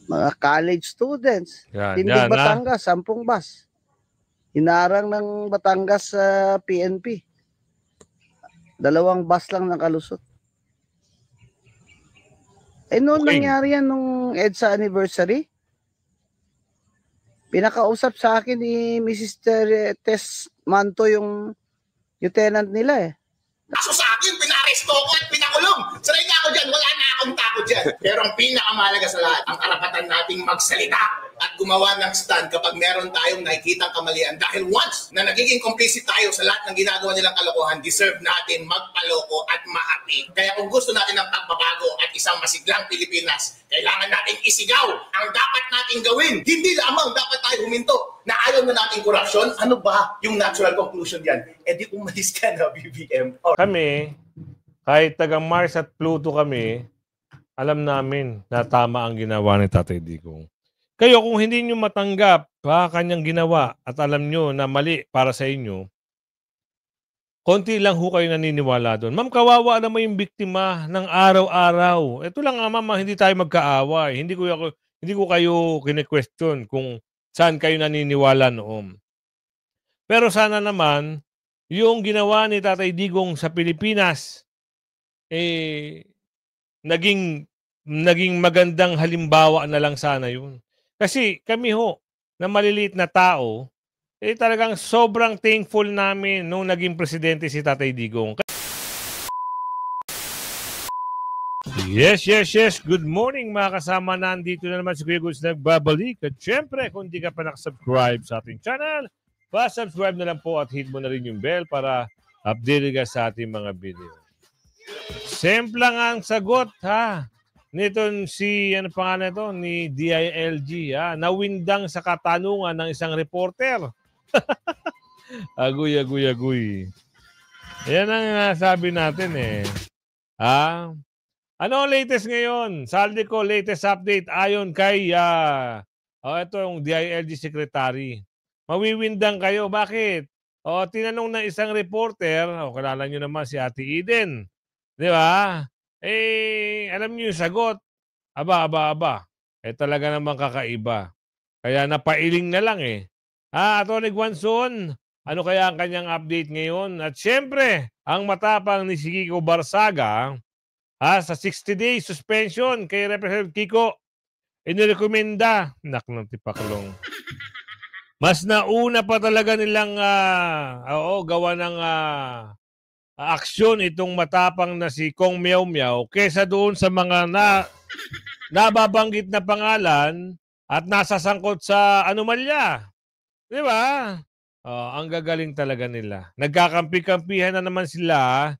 mga college students. Yan, Tindig yan, Batangas, 10 bus. Hinarang ng Batangas sa PNP. 2 bus lang nakalusot. Noon nangyari yan nung EDSA anniversary. Pinakausap sa akin ni Mrs. Tess Manto yung lieutenant nila Kaso sa akin, pinaresto ko at pinakulong. Sanay na ako dyan, wala na akong takot dyan. Pero ang pinakamahalaga sa lahat, ang karapatan nating magsalita at gumawa ng stand kapag meron tayong nakikitang kamalian. Dahil once na nagiging complicit tayo sa lahat ng ginagawa nilang kalokohan, deserve natin magpaloko at maapi. Kaya kung gusto natin ng pagbabago at isang masiglang Pilipinas, kailangan natin isigaw ang dapat nating gawin. Hindi lamang dapat tayo huminto na ayaw na nating korupsyon. Ano ba yung natural conclusion yan? Di umalis ka na, BBM. Kami, kahit taga Mars at Pluto kami, alam namin na tama ang ginawa ni Tatay Digong. Kayo, kung hindi nyo matanggap kanyang ginawa at alam nyo na mali para sa inyo, konti lang ho kayo naniniwala doon. Ma'am, kawawa naman yung biktima ng araw-araw. Ito lang ma'am, hindi tayo magkaaway. Hindi ko kayo kine-question kung saan kayo naniniwala noon. Pero sana naman, yung ginawa ni Tatay Digong sa Pilipinas, naging magandang halimbawa na lang sana yun. Kasi kami ho, na maliliit na tao, talagang sobrang thankful namin nung naging presidente si Tatay Digong. Yes. Good morning mga kasama. Nandito na naman si Kuya Gus nagbabalik. At syempre, kung di ka pa nakasubscribe sa ating channel, pa-subscribe na lang po at hit mo na rin yung bell para update ka sa ating mga video. Simple lang ang sagot ha. Nito si, ano pangalan ito? Ni DILG ha. Nawindang sa katanungan ng isang reporter. Aguy. Yan ang sabi natin Ha? Ano ang latest ngayon? Saldico, latest update ayon kay ito yung DILG secretary. Mawiwindang kayo. Bakit? Tinanong ng isang reporter, kilala nyo naman si Ate Eden. Di ba? Alam niyo yung sagot. Aba. Talaga naman kakaiba. Kaya napailing na lang Atty. Guanzon, ano kaya ang kanyang update ngayon? At syempre, ang matapang ni si Kiko Barsaga, sa 60-day suspension kay Representative Kiko, inirekomenda, ng tipaklong. Mas nauna pa talaga nilang gawa ng aksyon itong matapang na si Kong Meow Meow kesa doon sa mga nababanggit na pangalan at nasasangkot sa anomalya. Di ba? Ang gagaling talaga nila. Nagkakampi-kampihan na naman sila.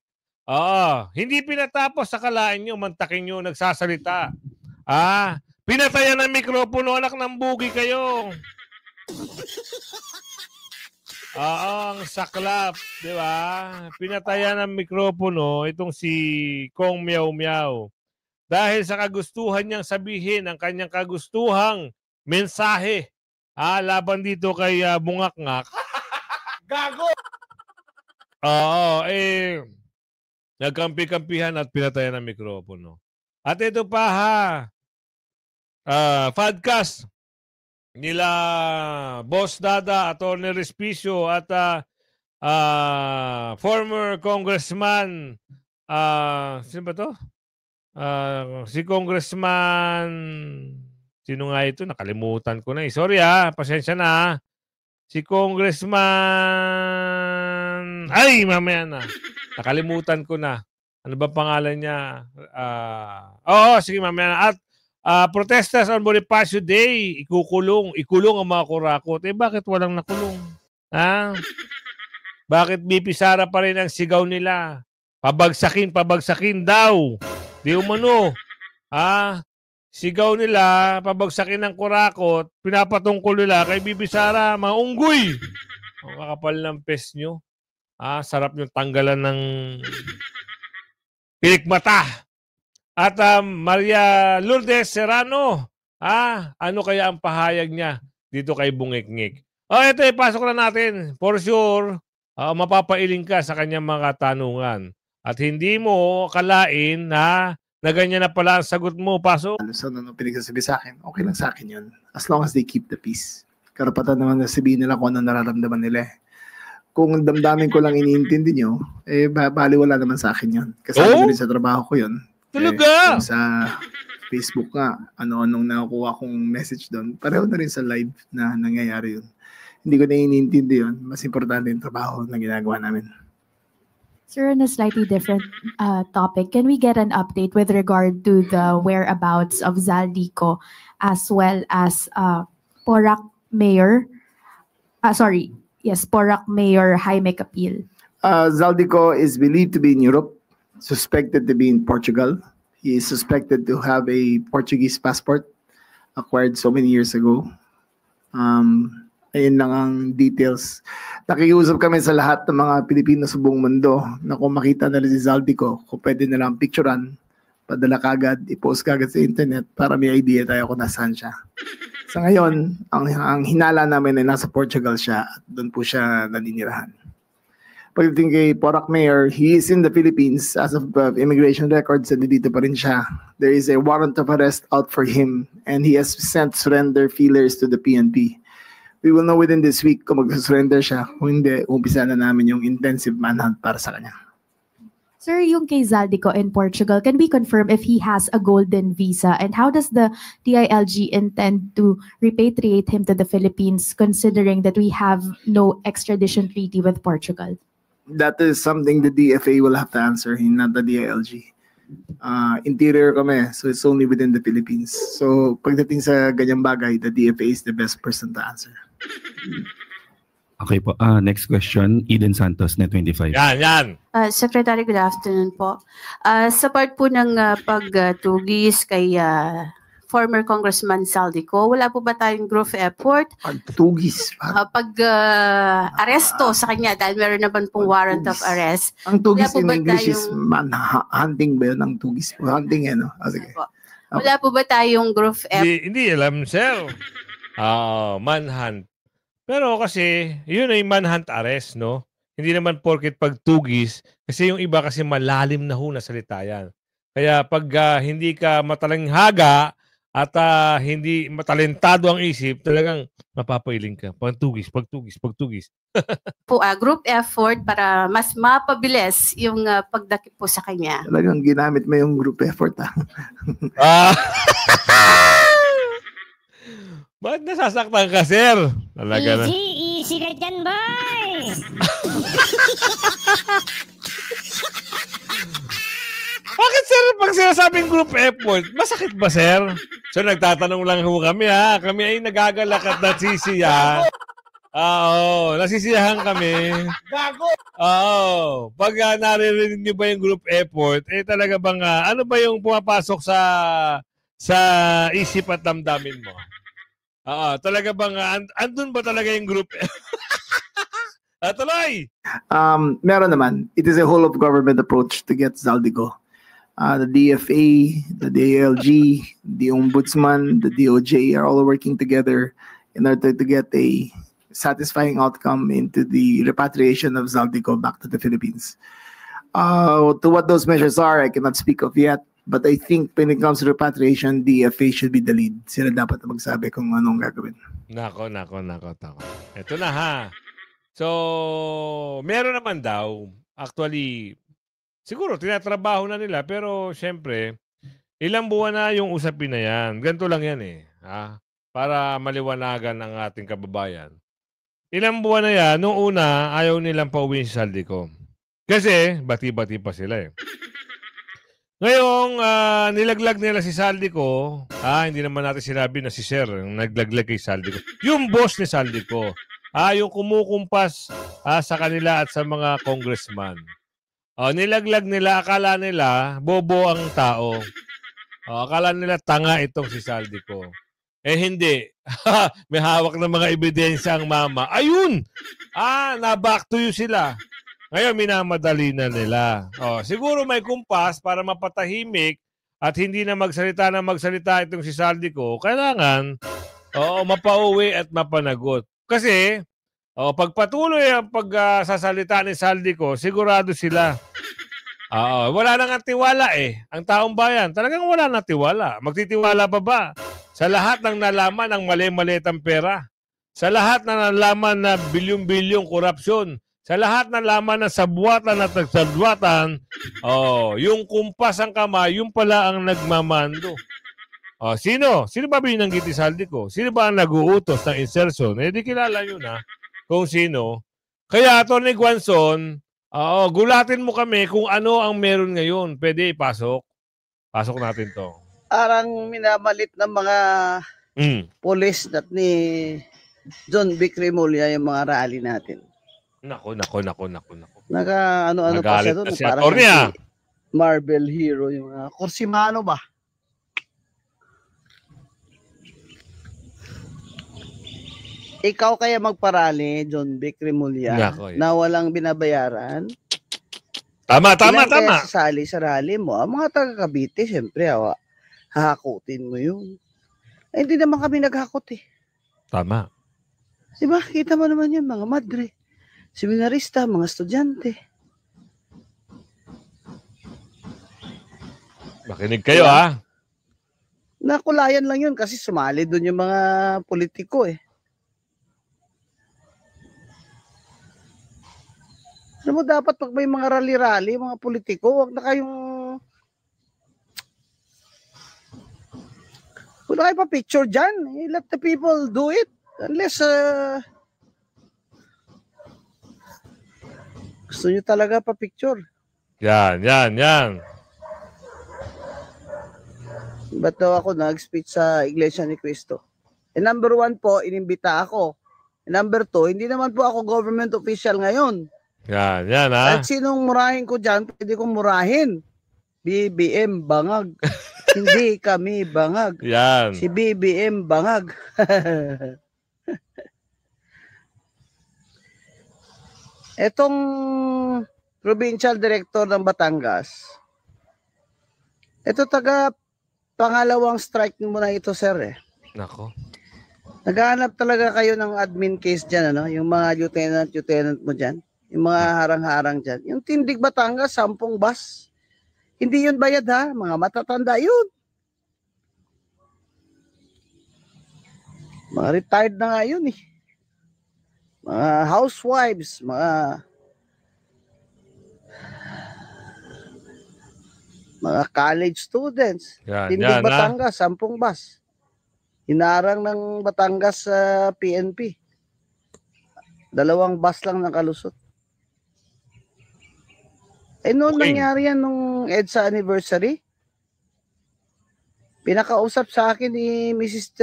Hindi pinatapos sa kalain nyo, mantakin nyo, nagsasalita. Pinatayan ng mikropono, anak ng bugi kayo. Ang saklap, di ba? Pinatayan ng mikropono itong si Kong Meow Meow. Dahil sa kagustuhan niyang sabihin ang kanyang kagustuhang mensahe laban dito kay Bungakngak. Gago! Nagkampi-kampihan at pinatayan ng mikropono. At ito pa podcast nila Boss Dada, Atty. Respicio at former congressman sino ba to? Si Congressman sino nga ito? Nakalimutan ko na Sorry pasensya na Si Congressman mamaya na. Nakalimutan ko na. Ano ba pangalan niya? Sige mamaya na. At protesters on Bonifacio Day, ikulong ang mga kurakot. Bakit walang nakulong? Bakit BP Sara pa rin ang sigaw nila? Pabagsakin daw. Di umano. Sigaw nila, pabagsakin ng kurakot, pinapatungkol nila kay BP Sara, mga unggoy. Ang kakapal ng pes nyo. Sarap nyo tanggalan ng pilikmata. At Maria Lourdes Serrano, ano kaya ang pahayag niya dito kay Bungikngik? Ito pasok na natin. For sure, mapapailing ka sa kanyang mga tanungan. At hindi mo kalain na na ganyan na pala ang sagot mo, pasok. So, ano pinagsasabi sa akin, okay lang sa akin yun. As long as they keep the peace. Karapatan naman na sabihin nila kung ano nararamdaman nila eh. Kung damdamin ko lang iniintindi nyo, baliwala naman sa akin yun. Kasama rin sa trabaho ko yun. Talaga? Sa Facebook nga, ano-anong nakukuha kong message doon, pareho na rin sa live na nangyayari yun. Hindi ko na iniintindi yun. Mas importante yung trabaho na ginagawa namin. Sir, on a slightly different topic, can we get an update with regard to the whereabouts of Zaldico as well as Porac Mayor? Porac Mayor Jaime Capil. Zaldico is believed to be in Europe, suspected to be in Portugal. He is suspected to have a Portuguese passport acquired so many years ago. Ayun lang ang details. Nakikiusap kami sa lahat ng mga Pilipino sa buong mundo na kung makita nila si Zaldico, kung pwede na lang picturean, padala kagad, i-post kagad sa internet para may idea tayo kung nasaan siya. Sa ngayon, ang hinala namin ay nasa Portugal siya at doon po siya naninirahan. Pagdating kay Porac Mayor, he is in the Philippines as of immigration records and dito pa rin siya. There is a warrant of arrest out for him and he has sent surrender feelers to the PNP. We will know within this week kung mag-surrender siya. Kung hindi, umpisa na namin yung intensive manhunt para sa kanya. Sir, yung kay Zaldico in Portugal, can we confirm if he has a golden visa? And how does the DILG intend to repatriate him to the Philippines considering that we have no extradition treaty with Portugal? That is something the DFA will have to answer, not the DILG. Interior kami, so it's only within the Philippines. So pagdating sa ganyang bagay, the DFA is the best person to answer. Okay po. Next question, Eden Santos, Net25. Yan. Secretary, good afternoon po. Sa part po ng pagtugis kay former Congressman Zaldico, wala po ba tayong group effort? Pagtugis? Pag-aresto sa kanya dahil meron naman pong warrant of arrest. Ang tugis in English is hunting ba yun? Ang tugis po. Hunting yan, no? Sige. Wala po ba tayong group effort? Hindi alam, sir. Manhunt. Pero kasi, yun ay manhunt arrest, no? Hindi naman porket pagtugis, kasi yung iba kasi malalim na ho na salita yan. Kaya pag hindi ka matalanghaga at hindi matalentado ang isip, talagang mapapailing ka. Pagtugis. Po, group effort para mas mapabilis yung pagdakip po sa kanya. Talagang ginamit mo yung group effort, Ba't nasasaktan ka, sir? Talaga na. Easy ka dyan, boy! Bakit, sir, pag sinasabing group effort, masakit ba, sir? So, nagtatanong lang ho kami, ha? Kami ay nagagalak at nasisiya. Oo, nasisiyahan kami. Gago! Oo. Pag naririnig nyo ba yung group effort, talaga bang, ano ba yung pumapasok sa isip at damdamin mo? Talaga bang, andun ba talaga yung group? Tuloy! Meron naman. It is a whole of government approach to get Zaldico. The DFA, the DILG, the Ombudsman, the DOJ are all working together in order to get a satisfying outcome into the repatriation of Zaldico back to the Philippines. To what those measures are, I cannot speak of yet. But I think when it comes to repatriation, DFA should be the lead. Sila dapat magsabi kung anong gagawin. Nako. Ito na, ha. So, meron naman daw. Actually, siguro tinatrabaho na nila. Pero, syempre, ilang buwan na yung usapin na yan. Ganito lang yan eh. Para maliwanagan ng ating kababayan. Ilang buwan na yan, nung una, ayaw nilang pauwiin si Zaldico. Kasi, bati-bati pa sila eh. Ngayong nilaglag nila si Zaldico, hindi naman natin sinabi na si Sir yung naglaglag kay Zaldico. Yung boss ni Zaldico, yung kumukumpas sa kanila at sa mga congressman. Nilaglag nila, akala nila, bobo ang tao. Akala nila tanga itong si Zaldico. Hindi. May hawak ng mga ebidensya ang mama. Ayun! Na-back to you sila. Ngayon, minamadali na nila. Siguro may kumpas para mapatahimik at hindi na magsalita itong si Zaldico. Kailangan mapauwi at mapanagot. Kasi, pag patuloy ang pagsasalita ni Zaldico, sigurado sila Wala nang tiwala eh. Ang taong bayan, talagang wala nang tiwala. Magtitiwala pa ba? Sa lahat ng nalaman ng mali-malitang pera. Sa lahat ng nalaman na bilyong-bilyong korupsyon. Sa lahat ng nalaman na sabwatan at nagsabwatan, yung kumpas ang kamay, yung pala ang nagmamando. Sino? Sino ba binanggit ni Saldico? Sino ba ang nag-uutos ng insertion? Di kilala nyo na kung sino. Kaya, Atty. Guanzon, gulatin mo kami kung ano ang meron ngayon. Pwede ipasok. Pasok natin to. Arang minamalit ng mga police at ni John Vic Remulla yung mga rally natin. Nako. Ano-ano pa siya doon. Parang Marvel hero yung mga Kursimano ba? Ikaw kaya magparali, John Vic Remulla, na walang binabayaran? Tama. Kaya sasali sa rally mo? Ang mga taga-Cavite, siyempre, hahakutin mo yun. Hindi naman kami naghakot eh. Tama. Diba? Kita mo naman yan, mga madre, seminarista, mga estudyante. Makinig kayo, ha? Nakulayan lang yun kasi sumali doon yung mga politiko eh. Alam mo, dapat pag may mga rally-rally, mga politiko, wag na kayong pa-picture dyan. Let the people do it. Unless gusto nyo talaga pa-picture. Yan. Ba't daw ako nag-speech sa Iglesia ni Cristo? Number 1 po, inimbita ako. Number 2, hindi naman po ako government official ngayon. Yan, ha? At sinong murahin ko dyan, pwede kong murahin. BBM Bangag. Hindi kami bangag. Yan. Si BBM Bangag. Etong provincial director ng Batangas, ito pangalawang strike mo na ito, sir eh. Nako. Naghahanap talaga kayo ng admin case dyan, ano? Yung mga lieutenant mo dyan. Yung mga harang-harang dyan. Yung Tindig Batangas, 10 bus. Hindi yun bayad ha. Mga matatanda yun. Mga retired na nga yun eh. Mga housewives, mga college students. Tindig Batangas, 10 bus. Hinarang ng Batangas sa PNP. 2 bus lang nakalusot. Noon nangyari yan nung EDSA anniversary. Pinakausap sa akin ni Mrs.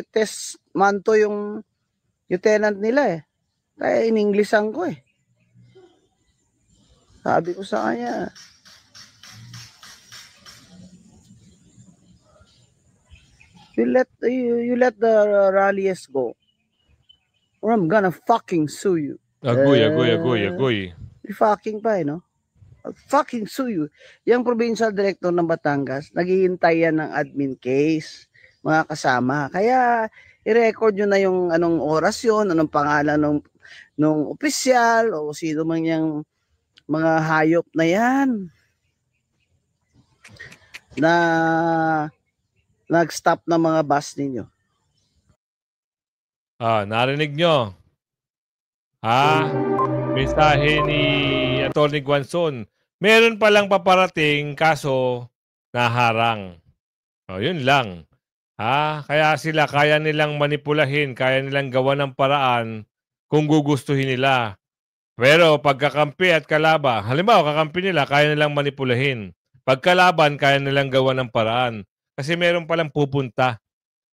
Tess Manto yung lieutenant nila eh. Kaya in-Englishan ko eh. Sabi ko sa kanya, you let the rallies go, or I'm gonna fucking sue you. Agoy. Fucking pa eh, no? I'll fucking sue you. Yung provincial director ng Batangas, naghihintay yan ng admin case, mga kasama. Kaya, i-record nyo na yung anong oras yun, anong pangalan ng opisyal, o sino man yung mga hayop na yan. Na nag-stop ng mga bus ninyo. Narinig nyo. Mensahe ni Atty. Guanzon. Meron palang paparating kaso naharang. Yun lang. Kaya sila kaya nilang manipulahin, kaya nilang gawa ng paraan kung gugustuhin nila. Pero pagkakampi at kalaban, halimbawa kakampi nila, kaya nilang manipulahin. Pagkalaban, kaya nilang gawa ng paraan. Kasi meron palang pupunta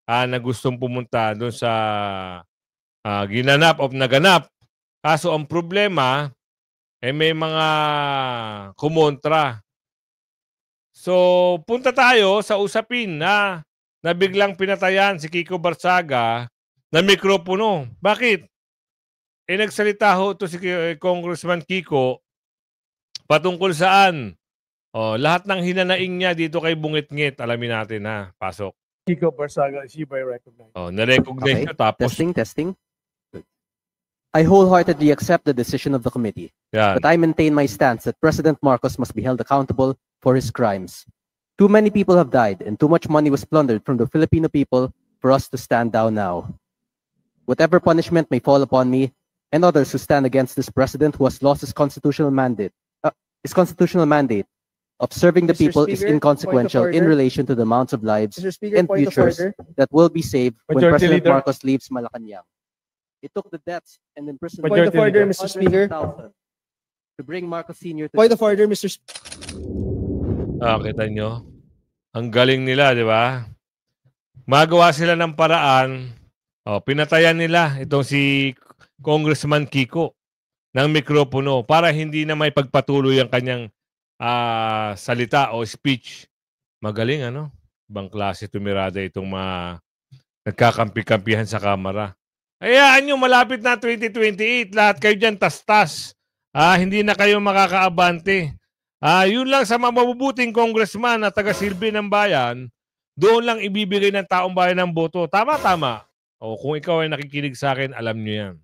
na gustong pumunta doon sa ginanap o naganap. Kaso ang problema, may mga kumontra. So, punta tayo sa usapin na biglang pinatayan si Kiko Barsaga na mikropono. Bakit? Nagsalita ho to si Congressman Kiko patungkol saan? Lahat ng hinanaing niya dito kay Bungit-ngit, alamin natin ha. Pasok. Kiko Barsaga is hereby recognized. Na-recognize nyo tapos Testing. I wholeheartedly accept the decision of the committee, Yan. but I maintain my stance that President Marcos must be held accountable for his crimes. Too many people have died and too much money was plundered from the Filipino people for us to stand down now. Whatever punishment may fall upon me and others who stand against this president who has lost his constitutional mandate of serving the Mr. people Speaker, is inconsequential point of in order. relation to the amounts of lives Mr. Speaker, and point of futures order. that will be saved when Majority President Leader. Marcos leaves Malacanang. It took the deaths and imprisonment Point of order, of Mr. Speaker. 100,000 to bring Marcos Sr. to Point of order, Mr. Kita nyo? Ang galing nila, di ba? Magawa sila ng paraan. Pinatayan nila itong si Congressman Kiko ng mikropono para hindi na may pagpatuloy ang kanyang salita o speech. Magaling, ano? Ibang klase tumirada itong mga nagkakampi-kampihan sa kamara. Hayaan nyo, malapit na 2028. Lahat kayo dyan tas-tas. Hindi na kayo makakaabante. Yun lang sa mabubuting congressman na taga-silbi ng bayan, doon lang ibibigay ng taong bayan ng boto. Tama-tama. Kung ikaw ay nakikinig sa akin, alam nyo yan.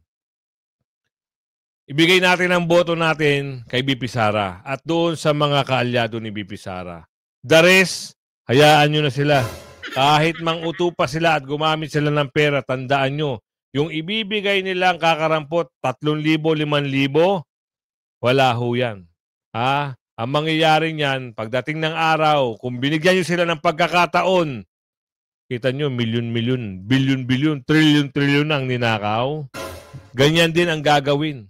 Ibigay natin ang boto natin kay BP Sara at doon sa mga kaalyado ni BP Sara. The rest, hayaan nyo na sila. Kahit mang-uto pa sila at gumamit sila ng pera, tandaan nyo, yung ibibigay nilang kakarampot, 3,000, 5,000, wala ho yan. Ang mangyayari niyan, pagdating ng araw, kung binigyan nyo sila ng pagkakataon, kita nyo, milyon-milyon, bilyon-bilyon, trilyon-trilyon ang ninakaw. Ganyan din ang gagawin.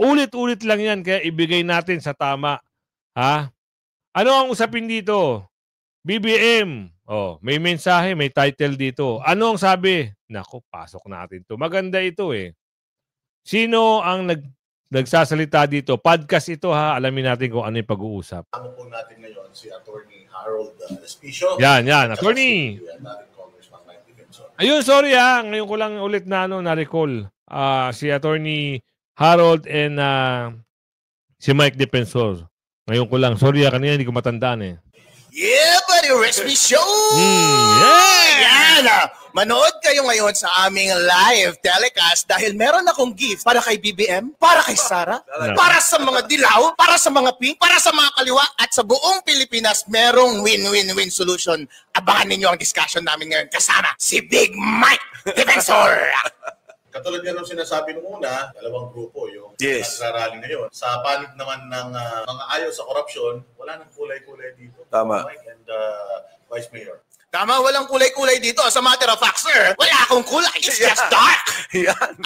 Ulit-ulit lang yan, kaya ibigay natin sa tama. Ano ang usapin dito? BBM. May mensahe, may title dito. Ano ang sabi? Nako, pasok natin to. Maganda ito eh. Sino ang nagsasalita dito? Podcast ito ha. Alamin natin kung ano yung pag-uusap. Kasama po natin ngayon si Attorney Harold Espicio. Yan. Attorney. Ayun, sorry ha. Ngayon ko lang ulit na-recall. Si Attorney Harold and si Mike Defensor. Ngayon ko lang. Sorry kanina hindi ko matandaan eh. Yeah, buddy, Espicio! Yan! Manood kayo ngayon sa aming live telecast dahil meron akong gift para kay BBM, para kay Sara, para sa mga dilaw, para sa mga pink, para sa mga kaliwa, at sa buong Pilipinas, merong win-win-win solution. Abangan ninyo ang discussion namin ngayon kasama si Big Mike Defensor! Katulad nga nung sinasabi nung una, dalawang grupo yung nagrarally ngayon. Sa panig naman ng mga ayaw sa korupsyon, wala nang kulay-kulay dito. Tama. Mike and Vice Mayor. Tama, walang kulay-kulay dito. Sa matter of fact, sir, wala akong kulay. It's just dark.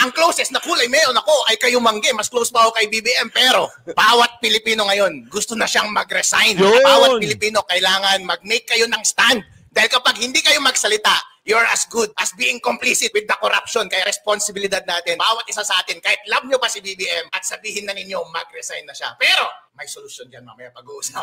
Ang closest na kulay meron ako ay kayo mangge. Mas close pa ako kay BBM. Pero bawat Pilipino ngayon, gusto na siyang mag-resign. Bawat Pilipino kailangan mag-make kayo ng stand. Dahil kapag hindi kayo magsalita, you're as good as being complicit with the corruption. Kaya responsibilidad natin, bawat isa sa atin, kahit love nyo pa si BBM, at sabihin na ninyo, mag-resign na siya. Pero, may solusyon dyan mamaya pag-uusap.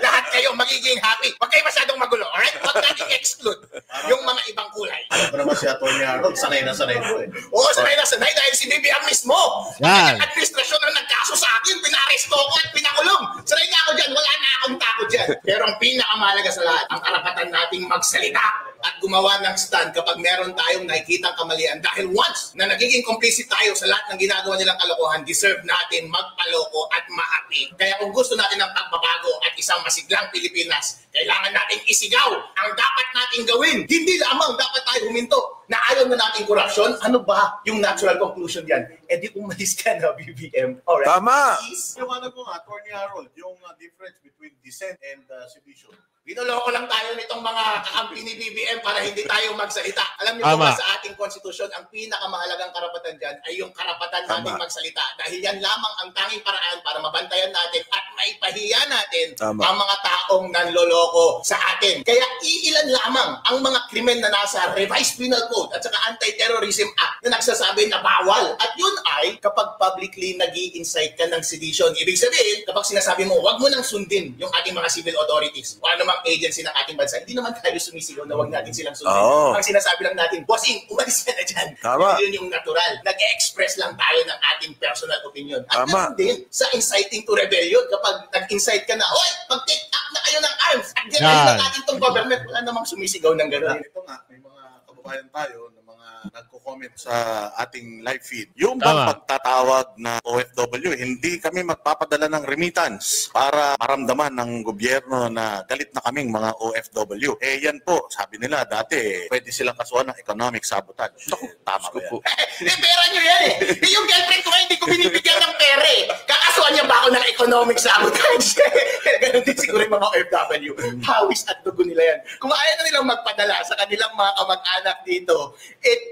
Lahat kayo magiging happy. Huwag kayo masyadong magulo, alright? Huwag natin exclude yung mga ibang kulay. Ano naman si Atty. Harold, sanay na sanay po eh. Oo, sanay na sanay dahil si BBM mismo. Yan. Ang administrasyon ang nagkaso sa akin, pinaresto ko at pinakulong. Sanay na ako dyan, wala na akong takot dyan. Pero ang pinakamahalaga sa lahat, ang karapatan nating magsalita at gumawa ng stand kapag meron tayong nakikitang kamalian. Dahil once na nagiging complicit tayo sa lahat ng ginagawa nilang kalokohan, deserve natin magpaloko at maapi. Kaya kung gusto natin ng pagbabago at isang masiglang Pilipinas, kailangan nating isigaw ang dapat nating gawin. Hindi lamang dapat tayo huminto na ayaw na nating korupsyon. Ano ba yung natural conclusion diyan? Di umalis ka na, BBM. Alright. Tama! Iwanan mo nga, Atty. Harold, yung difference between dissent and sedition. Binuloko lang tayo nitong mga kakampi ni BBM para hindi tayo magsalita. Alam niyo ba sa ating konstitusyon, ang pinakamahalagang karapatan dyan ay yung karapatan nating magsalita. Dahil yan lamang ang tanging paraan para mabantayan natin at maipahiya natin ang mga taong nanloloko sa atin. Kaya iilan lamang ang mga krimen na nasa Revised Penal Code at saka Anti-Terrorism Act na nagsasabi na bawal. At yun ay kapag publicly nag-i-incite ka ng sedition. Ibig sabihin, kapag sinasabi mo, wag mo nang sundin yung ating mga civil authorities. Ano agency ng ating bansa, hindi naman tayo sumisigaw na wag natin silang sundin. Ang sinasabi lang natin, bossing, umalis ka na dyan. Yun yung natural. Nag-express lang tayo ng ating personal opinion. At ganun din sa inciting to rebellion. Kapag nag-incite ka na, oy, mag-take up na kayo ng arms. At gano'n na natin itong government. Wala namang sumisigaw ng gano'n. Ito nga, may mga kababayan tayo na mga mga nagko-comment sa ating live feed. Yung Tama. bang pagtatawag na OFW, hindi kami magpapadala ng remittance para maramdaman ng gobyerno na galit na kaming mga OFW. Eh yan po, sabi nila dati, pwede silang kasuhan ng economic sabotage. Tama ba yan? Pera nyo yan eh. Yung girlfriend ko nga, hindi ko binibigyan ng pera eh. Kakasuhan niya ba ako ng economic sabotage? Ganon din siguro yung mga OFW. Pawis at dugo nila yan. Kung ayaw na nilang magpadala sa kanilang mga kamag-anak dito,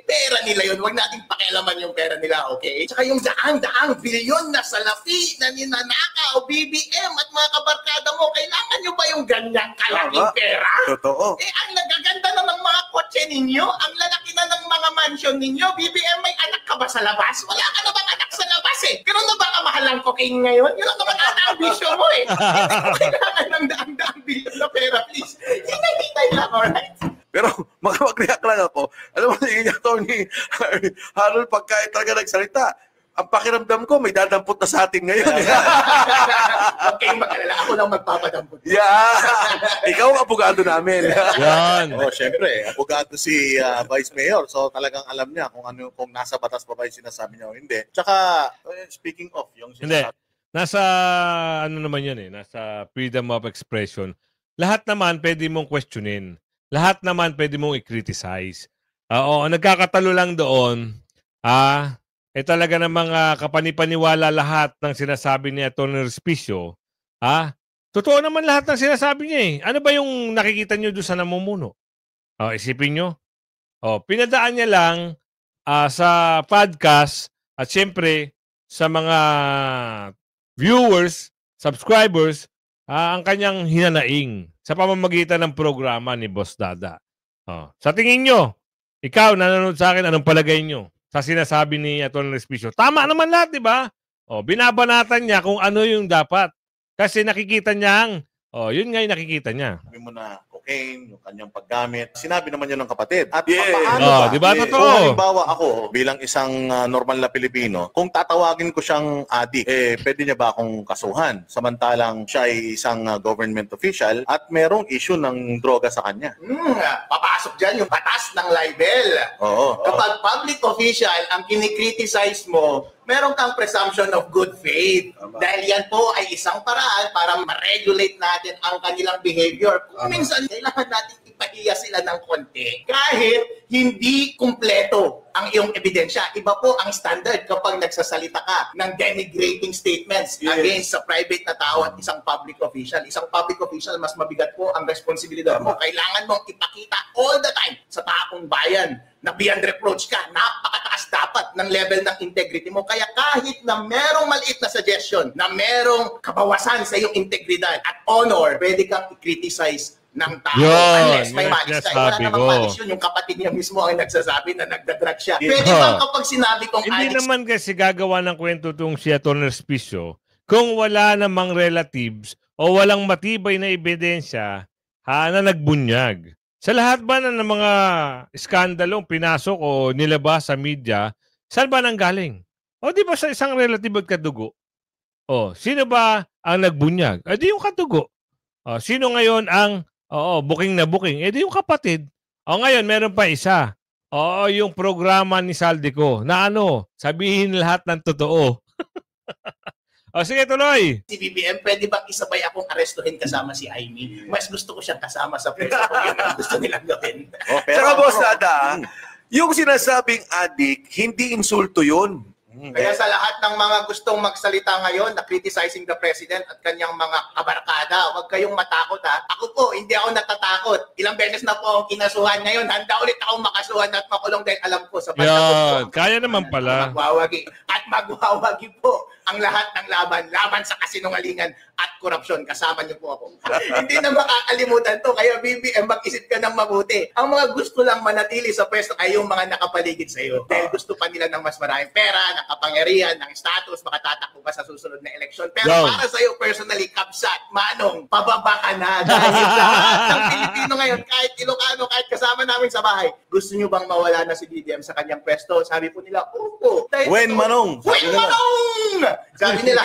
pera nila yun. Huwag nating pakialaman yung pera nila, okay? Tsaka yung daang bilyon na salapi na ninanakaw, BBM at mga kabarkada mo, kailangan nyo ba yung ganyang kalaking pera? Totoo. Ang nagaganda na ng mga kotse ninyo, ang lalaki na ng mga mansion ninyo, BBM, may anak ka ba sa labas? Wala ka na bang anak sa labas eh? Ganun na ba kamahal ang cocaine ngayon? Yun ang naman ata ang bisyo mo eh. Hindi ko kailangan ng daang bilyon na pera, please. Hinay-hinay lang, alright? Pero mag-react lang ako. Alam mo, yung Tony Harold, pagka talaga nagsalita, ang pakiramdam ko, may dadampot na sa atin ngayon. Huwag kayong mag-alala. Ako lang magpapadampot. Yeah! Ikaw ang abogado namin. Yan. Oh, syempre, abogado si Vice Mayor. So talagang alam niya kung nasa batas pa ba yung sinasabi niya o hindi. Tsaka, speaking of, yung Hindi. sinasabi. Nasa, ano naman yan eh, nasa freedom of expression. Lahat naman pwede mong questionin. Lahat naman pwede mong i-criticize. Oo, nagkakatalo lang doon, talaga namang kapanipaniwala lahat ng sinasabi ni Atty. Respicio. Totoo naman lahat ng sinasabi niya eh. Ano ba yung nakikita niyo doon sa namumuno? Isipin niyo. Pinadaan niya lang sa podcast at siyempre sa mga viewers, subscribers, ang kanyang hinanaing sa pamamagitan ng programa ni Boss Dada. Sa tingin nyo, ikaw nanonood sa akin, anong palagay nyo sa sinasabi ni Atty. Respicio? Tama naman lahat, di ba? Binabanatan niya kung ano yung dapat. Kasi nakikita niya yun nga yung nakikita niya. Sabi mo na cocaine, yung kanyang paggamit. Sinabi naman yun ng kapatid. At ba? paano ba? Di ba totoo? Kung halimbawa ako, bilang isang normal na Pilipino, kung tatawagin ko siyang addict, pwede niya ba akong kasuhan? Samantalang siya ay isang government official at merong issue ng droga sa kanya. Papasok dyan yung batas ng libel. Oo. Kapag public official, ang kinikriticize mo, meron kang presumption of good faith. Dahil yan po ay isang paraan para ma-regulate natin ang kanilang behavior. Kung minsan, kailangan natin ipahiya sila ng konti kahit hindi kumpleto ang iyong ebidensya. Iba po ang standard kapag nagsasalita ka ng denigrating statements against sa private na tao at isang public official. Isang public official, mas mabigat po ang responsibilidad mo. Kailangan mong ipakita all the time sa taong bayan na beyond reproach ka. Napakataas dapat ng level ng integrity mo. Kaya kahit na merong maliit na suggestion, na merong kabawasan sa iyong integridad at honor, pwede kang i-criticize ng tao. Unless may malis ka. Wala namang malis yun. Yung kapatid niya mismo ang nagsasabi na nagdadrag siya. Pwede bang kapag sinabi kong hindi naman kasi gagawa ng kwento itong si Atty. Respicio kung wala namang relatives o walang matibay na ebidensya na nagbunyag. Sa lahat ba ng mga skandalong pinasok o nilabas sa media, saan ba nanggaling? O di ba sa isang relative at kadugo? Sino ba ang nagbunyag? Di yung kadugo. Sino ngayon ang booking na booking? Di yung kapatid. Ngayon meron pa isa. Yung programa ni Saldico na sabihin lahat ng totoo. Sige, tuloy. Si BBM, pwede bang isabay akong arestuhin kasama si Aimee? Mas gusto ko siyang kasama sa preso kung yun ang gusto nilang gawin. Pero Boss Dada, yung sinasabing addict, hindi insulto yun. Kaya sa lahat ng mga gustong magsalita ngayon na criticizing the president at kanyang mga kabarkada, huwag kayong matakot ha. Ako po, hindi ako natatakot. Ilang beses na po akong kinasuhan ngayon. Handa ulit akong makasuhan at makulong dahil alam ko sa kaya naman pala. Magwawagi. At magwawagi po ang lahat ng laban sa kasinungalingan at korupsyon. Kasama niyo po ako. Hindi na makakalimutan to. Kaya BBM, mag-isip ka ng mabuti. Ang mga gusto lang manatili sa pwesto ay yung mga nakapaligid sa iyo. Dahil gusto pa nila ng mas maraming pera, ng kapangyarihan, ng status, makatatakbo ka sa susunod na eleksyon. Pero para sa iyo personally, Kapsat, Manong, pababa ka na. Dahil lahat ng Pilipino ngayon, kahit Ilocano, kahit kasama namin sa bahay, gusto niyo bang mawala na si BBM sa kanyang pwesto? Sabi po nila, opo. When Manong? When Manong! Sabi nila,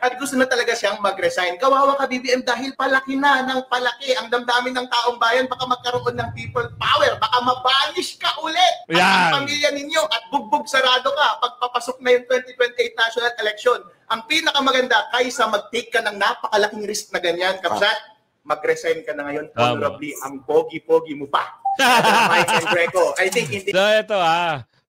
at gusto na talaga siyang mag-resign. Kawawa ka, BBM, dahil palaki na ng palaki ang damdamin ng taong bayan, baka magkaroon ng people power, baka mabanish ka ulit at ang pamilya ninyo at bugbog sarado ka pagpapasok na yung 2028 national election. Ang pinakamaganda, kaysa mag-take ka ng napakalaking risk na ganyan, Kapsat, mag-resign ka na ngayon, honorably, ang pogi-pogi mo pa. Mike and Greco. I think hindi... So ito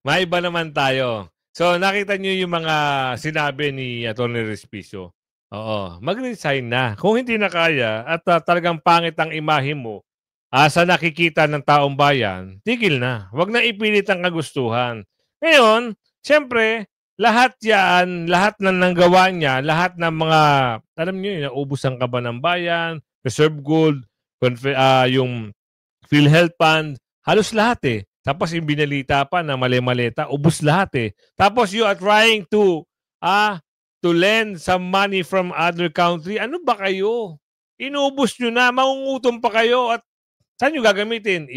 may iba naman tayo. So nakita niyo yung mga sinabi ni Atty. Respicio. Oo, mag-resign na. Kung hindi na kaya at talagang pangit ang imahe mo sa nakikita ng taong bayan, tigil na. Huwag na ipilit ang kagustuhan. Ngayon, siyempre, lahat yan, lahat ng nanggawa niya, lahat ng mga, alam niyo, naubos ang kaba ng bayan, Reserve Gold, yung PhilHealth Fund, halos lahat Tapos yung binalita pa na mali-maleta, ubos lahat Tapos you are trying to lend some money from other country. Ano ba kayo? Inubos nyo na, mangungutong pa kayo at saan nyo gagamitin?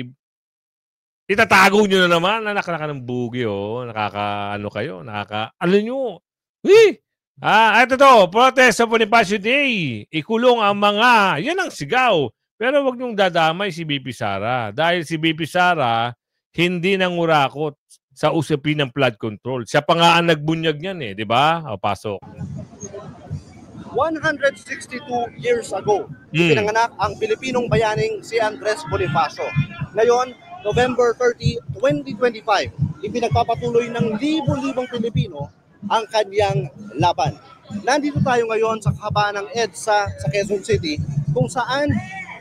Itatago nyo na naman, anak ng bugi nakaka-ano kayo, ano nyo? Ito protest sa Bonifacio Day. Ikulong ang mga, yan ang sigaw. Pero wag niyong dadamay si BP Sara. Dahil si BP Sara, hindi nangurakot sa usapin ng flood control. Siya pa nga ang nagbunyag niyan di ba? Pasok. 162 years ago, pinanganak ang Pilipinong bayaning si Andres Bonifacio. Ngayon, November 30, 2025, ipinagpapatuloy ng libo-libong Pilipino ang kanyang laban. Nandito tayo ngayon sa kahabaan ng EDSA sa Quezon City, kung saan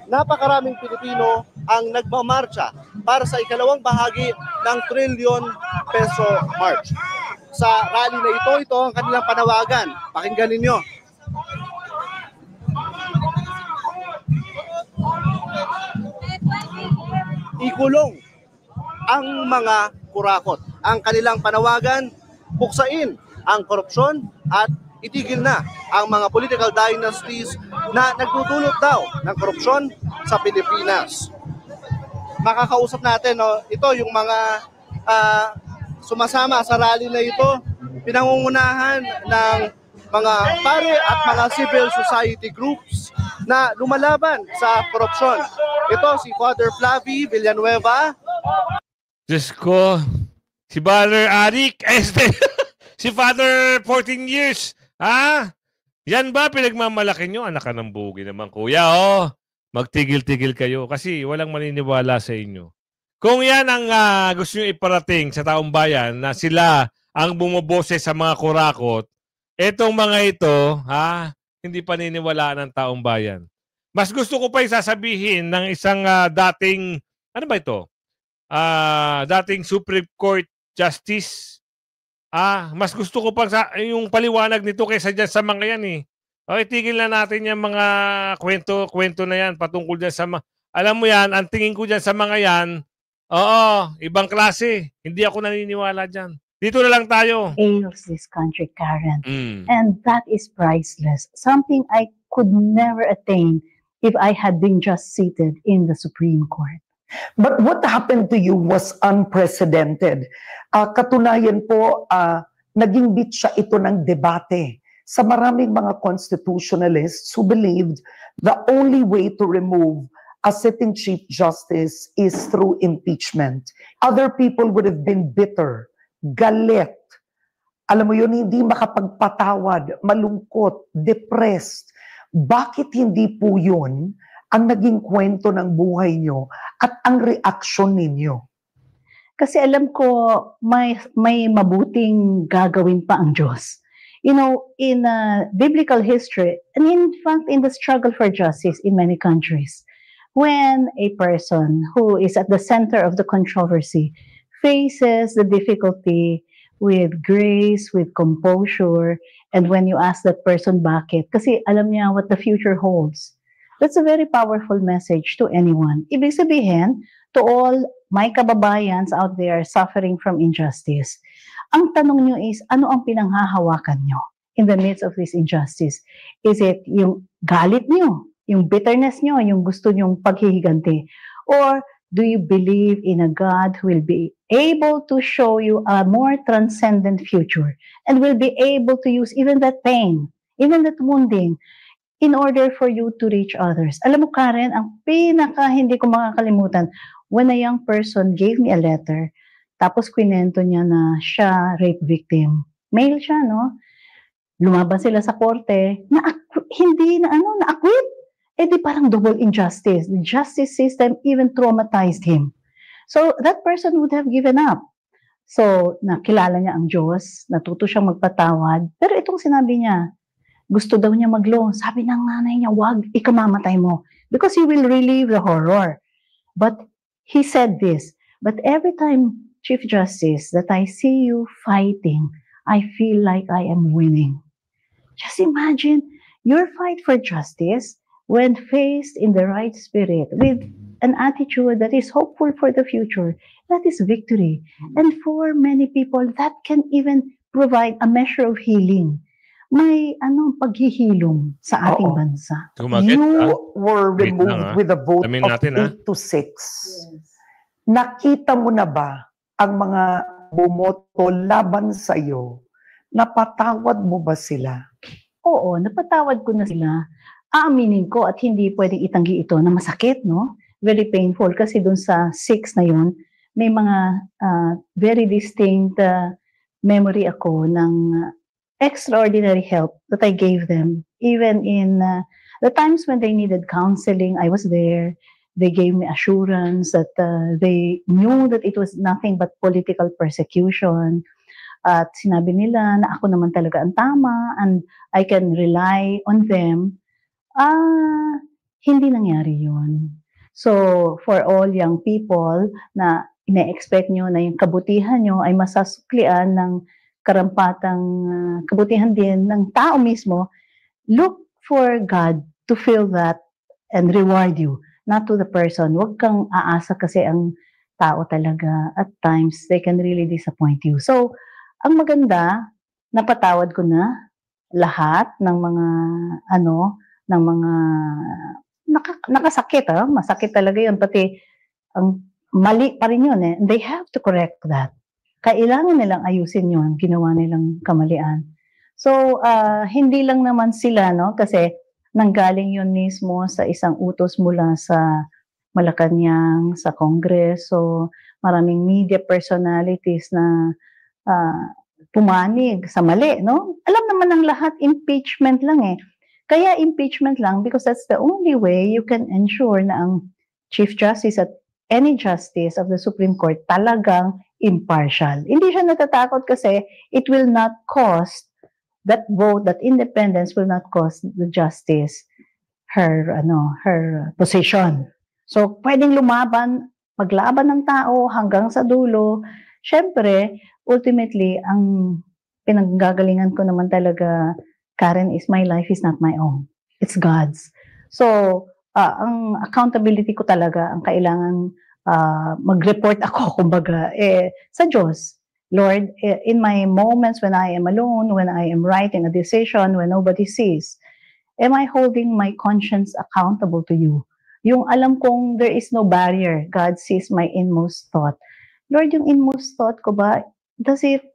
napakaraming Pilipino ang nagmamarcha para sa ikalawang bahagi ng trillion peso march. Sa rally na ito ang kanilang panawagan. Pakinggan ninyo. Ikulong ang mga kurakot. Ang kanilang panawagan, buksain ang korupsyon at itigil na ang mga political dynasties na nagdudulot daw ng korupsyon sa Pilipinas. Makakausap natin, ito yung mga sumasama sa rally na ito, pinangungunahan ng mga pare at mga civil society groups na lumalaban sa korupsyon. Ito si Father Flavie Villanueva. Diyos ko, si Father Arik, si Father 14 years. Yan ba pinagmamalaki nyo? Anak ka ng bugi naman, kuya. Magtigil-tigil kayo kasi walang maniniwala sa inyo. Kung yan ang gusto nyo iparating sa taong bayan na sila ang bumubose sa mga kurakot, etong mga ito, hindi paniniwalaan ng taong bayan. Mas gusto ko pa sasabihin ng isang dating, ano ba ito? Dating Supreme Court Justice. Mas gusto ko pa yung paliwanag nito kaysa dyan sa mga yan Okay, tigil na natin yung mga kwento na yan patungkol dyan sa mga... Alam mo yan, ang tingin ko dyan sa mga yan, ibang klase. Hindi ako naniniwala dyan. Dito na lang tayo. Ails this country, Karen. And that is priceless. Something I could never attain if I had been just seated in the Supreme Court. But what happened to you was unprecedented. Katunayan po, naging bitsa ito ng debate sa maraming mga constitutionalists who believed the only way to remove a sitting Chief Justice is through impeachment. Other people would have been bitter, galit. Alam mo yun, hindi makapagpatawad, malungkot, depressed. Bakit hindi po yun ang naging kwento ng buhay nyo at ang reaksyon ninyo? Kasi alam ko may mabuting gagawin pa ang Diyos. You know, in biblical history, and in fact in the struggle for justice in many countries, when a person who is at the center of the controversy faces the difficulty with grace, with composure, and when you ask that person bakit, kasi alam niya what the future holds. That's a very powerful message to anyone. Ibig sabihin, to all my kababayans out there suffering from injustice, ang tanong nyo is, ano ang pinanghahawakan nyo in the midst of this injustice? Is it yung galit nyo, yung bitterness nyo, yung gusto nyong paghihiganti? Or Do you believe in a God who will be able to show you a more transcendent future and will be able to use even that pain, even that wounding, in order for you to reach others? Alam mo, Karen, ang pinaka hindi ko makakalimutan, when a young person gave me a letter, tapos kwinento niya na siya rape victim. Male siya, no? Lumaban sila sa korte, na-acquit. Eh di parang double injustice. The justice system even traumatized him. So that person would have given up. So nakilala niya ang Diyos, natuto siyang magpatawad, pero itong sinabi niya, gusto daw niya mag-law. Sabi ng nanay niya, wag, ikamamatay mo. Because he will relieve the horror. But he said this, but every time, Chief Justice, that I see you fighting, I feel like I am winning. Just imagine your fight for justice when faced in the right spirit with an attitude that is hopeful for the future. That is victory. And for many people, that can even provide a measure of healing. May paghihilom sa ating bansa. You were removed with a vote of 8-6. Nakita mo na ba ang mga bumoto laban sa iyo? Napatawad mo ba sila? Oo, napatawad ko na sila. Aaminin ko at hindi pwedeng itanggi ito na masakit, no? Very painful kasi dun sa 6 na yun, may mga very distinct memory ako ng extraordinary help that I gave them. Even in the times when they needed counseling, I was there. They gave me assurance that they knew that it was nothing but political persecution. At sinabi nila na ako naman talaga ang tama and I can rely on them. Hindi nangyari yun. So, for all young people na ine-expect nyo na yung kabutihan nyo ay masasuklian ng karampatang kabutihan din ng tao mismo, look for God to feel that and reward you, not to the person. Huwag kang aasa kasi ang tao talaga, at times, they can really disappoint you. So, ang maganda, napatawad ko na lahat ng mga nakasakit, masakit talaga yun, pati ang mali pa rin yun eh. They have to correct that. Kailangan nilang ayusin yun, ginawa nilang kamalian. So, hindi lang naman sila, no, kasi nanggaling yun mismo sa isang utos mula sa Malacanang, sa Kongreso, maraming media personalities na pumanig sa mali, no? Alam naman ng lahat, impeachment lang eh. Kaya impeachment lang because that's the only way you can ensure na ang Chief Justice at any justice of the Supreme Court talagang impartial. Hindi siya natatakot kasi it will not cost that vote, that independence will not cost the justice her position. So, pwedeng maglaban ng tao hanggang sa dulo. Syempre, ultimately, ang pinanggagalingan ko naman talaga, Karen, is my life is not my own. It's God's. So, ang accountability ko talaga, ang kailangan mag-report ako, kumbaga, sa Diyos. Lord, in my moments when I am alone, when I am writing a decision, when nobody sees, am I holding my conscience accountable to you? Yung alam kong there is no barrier. God sees my inmost thought. Lord, yung inmost thought ko ba, does it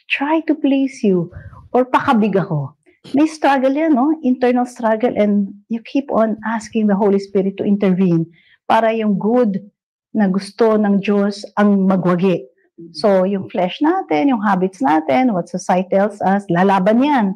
try to please you? Or pakabig ako? May struggle yan, no? Internal struggle, and you keep on asking the Holy Spirit to intervene para yung good na gusto ng Diyos ang magwagi. So, yung flesh natin, yung habits natin, what society tells us, lalaban yan.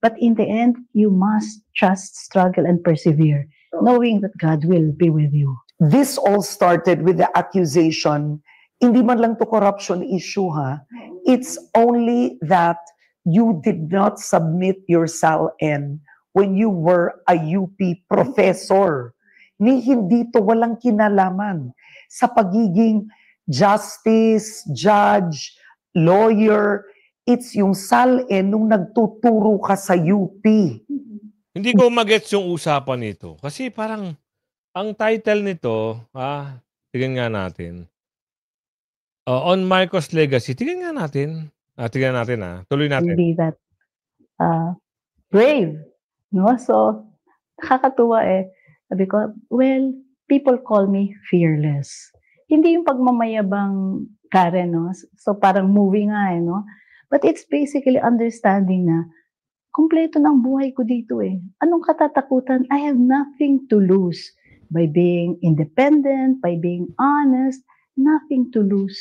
But in the end, you must just struggle and persevere, knowing that God will be with you. This all started with the accusation, hindi man lang to corruption issue, ha? It's only that you did not submit your SALN when you were a UP professor. Hindi to walang kinalaman sa pagiging justice, judge, lawyer. It's yung SALN nung nagtuturo ka sa UP. Hindi ko magets yung usapan nito. Kasi parang ang title nito, tingnan nga natin. On Marcos Legacy, tingnan nga natin. Tingnan natin tuloy natin. Be that brave, no? So, nakakatuwa eh. Sabi ko, well, people call me fearless. hindi yung pagmamayabang, Karen, no? So parang movie nga, no? But it's basically understanding na kumpleto ng buhay ko dito eh. Anong katatakutan? I have nothing to lose by being independent, by being honest, nothing to lose,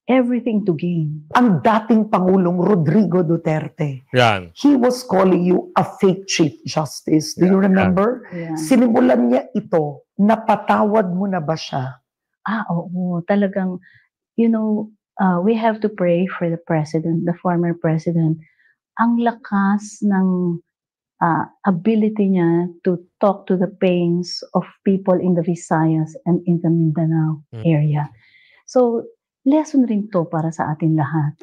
everything to gain. Ang dating Pangulong Rodrigo Duterte, Yan. he was calling you a fake Chief Justice. Do you remember? Yeah. Sinimulan niya ito, napatawad mo na ba siya? Oo, talagang, we have to pray for the president, the former president. Ang lakas ng ability niya to talk to the pains of people in the Visayas and in the Mindanao area. So, lesson rin to para sa atin lahat.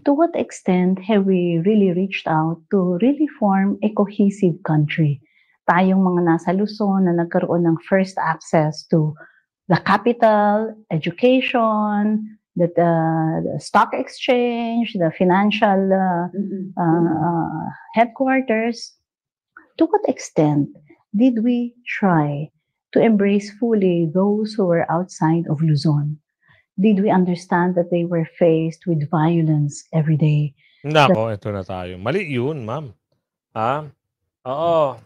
To what extent have we really reached out to really form a cohesive country? Tayong mga nasa Luzon na nagkaroon ng first access to the capital, education, the stock exchange, the financial headquarters. To what extent did we try to embrace fully those who were outside of Luzon? Did we understand that they were faced with violence every day? Nako, ito na tayo. Mali yun, ma'am. Oo.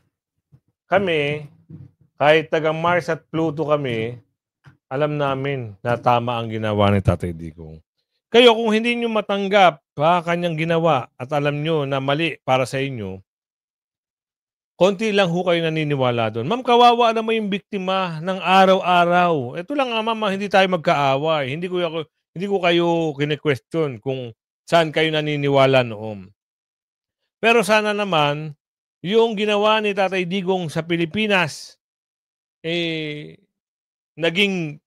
Kami, kahit taga Mars at Pluto kami, alam namin na tama ang ginawa ni Tatay Digong. Kayo, kung hindi nyo matanggap kanyang ginawa at alam nyo na mali para sa inyo, konti lang ho kayo naniniwala doon. Ma'am, kawawa naman yung biktima ng araw-araw. Ito lang nga, ma'am, hindi tayo magkaaway. Hindi ko kayo kine-question kung saan kayo naniniwala noon. Pero sana naman, yung ginawa ni Tatay Digong sa Pilipinas, naging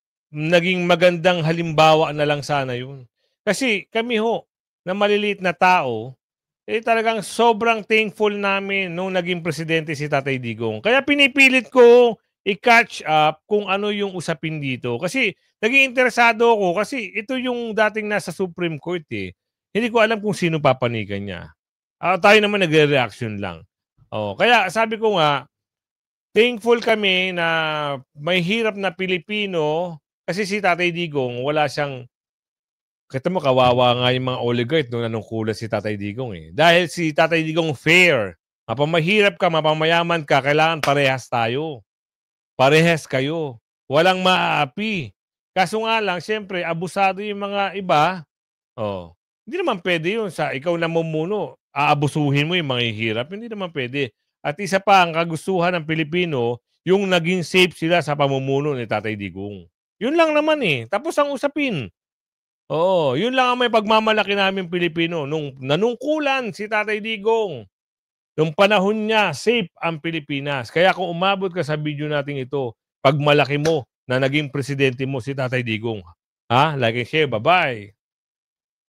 magandang halimbawa na lang sana yun. Kasi kami ho, na maliliit na tao, talagang sobrang thankful namin nung naging presidente si Tatay Digong. Kaya pinipilit ko i-catch up kung ano yung usapin dito. Kasi naging interesado ako kasi ito yung dating nasa Supreme Court eh. Hindi ko alam kung sino papanigan niya. Tayo naman nagre-reaction lang. Kaya sabi ko nga, thankful kami na may hirap na Pilipino kasi si Tatay Digong, wala siyang, kita mo, kawawa nga yung mga oligarch nung nanungkulan si Tatay Digong eh. Dahil si Tatay Digong fair. Mapamahirap ka, mapamayaman ka, kailangan parehas tayo. Parehas kayo. Walang maaapi. Kaso nga lang, siyempre, abusado yung mga iba. Hindi naman pwede yun sa ikaw na mumuno. Aabusuhin mo yung mga hirap. Hindi naman pwede. At isa pa, ang kagustuhan ng Pilipino, yung naging safe sila sa pamumuno ni Tatay Digong. Yun lang naman eh. Tapos ang usapin. Yun lang ang may pagmamalaki namin Pilipino. Nung nanungkulan si Tatay Digong, nung panahon niya, safe ang Pilipinas. Kaya kung umabot ka sa video natin ito, pagmalaki mo na naging presidente mo si Tatay Digong. Like and share. Bye-bye.